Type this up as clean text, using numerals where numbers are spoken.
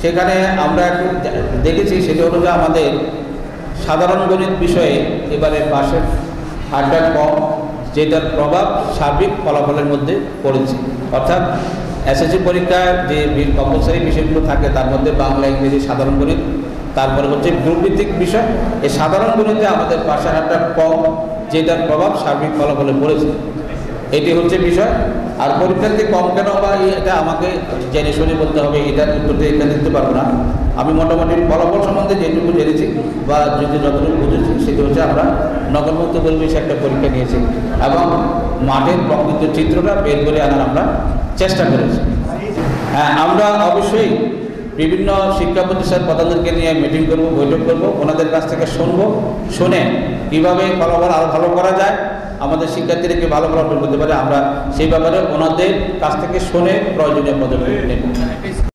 সেখানে আমরা একটু দেখেছি, সেটা হলো যে আমাদের সাধারণ গণিত বিষয়ে এবারে পাশের হারটা কম, যেটার প্রভাব সার্বিক ফলাফলের মধ্যে পড়েছে। অর্থাৎ এসএসসি পরীক্ষায় যে কম্পালসারি বিষয়গুলো থাকে তার মধ্যে বাংলা, ইংরেজি, সাধারণ গণিত, তারপরে হচ্ছে গ্রুপভিত্তিক বিষয়। এই সাধারণ গণিতে আমাদের পাশের হারটা কম, যেটার প্রভাব সার্বিক ফলাফলে পড়েছে, এটি হচ্ছে বিষয়। আর পরীক্ষার্থী কম কেন বা এটা আমাকে জেনে শুনে বলতে হবে, এটার উত্তরটা এখানে দিতে পারবো না। আমি মোটামুটি ফলাফল সম্বন্ধে যেটুকু জেনেছি বা যদি যতটুকু বুঝেছি সেটি হচ্ছে আমরা নগরমুক্ত পরিবেশে একটা পরীক্ষা নিয়েছি এবং মাঠের প্রকৃত চিত্রটা বের করে আনার আমরা চেষ্টা করেছি। হ্যাঁ, আমরা অবশ্যই বিভিন্ন শিক্ষা প্রতিষ্ঠান প্রধানদেরকে নিয়ে মিটিং করব, বৈঠক করব, ওনাদের কাছ থেকে শুনে কীভাবে ফলাফল আরও ভালো করা যায়, আমাদের শিক্ষার্থীদেরকে ভালো ফলাফল করতে পারে, আমরা সেই ব্যাপারে ওনাদের কাছ থেকে শুনে প্রয়োজনীয় পদক্ষেপ নেব।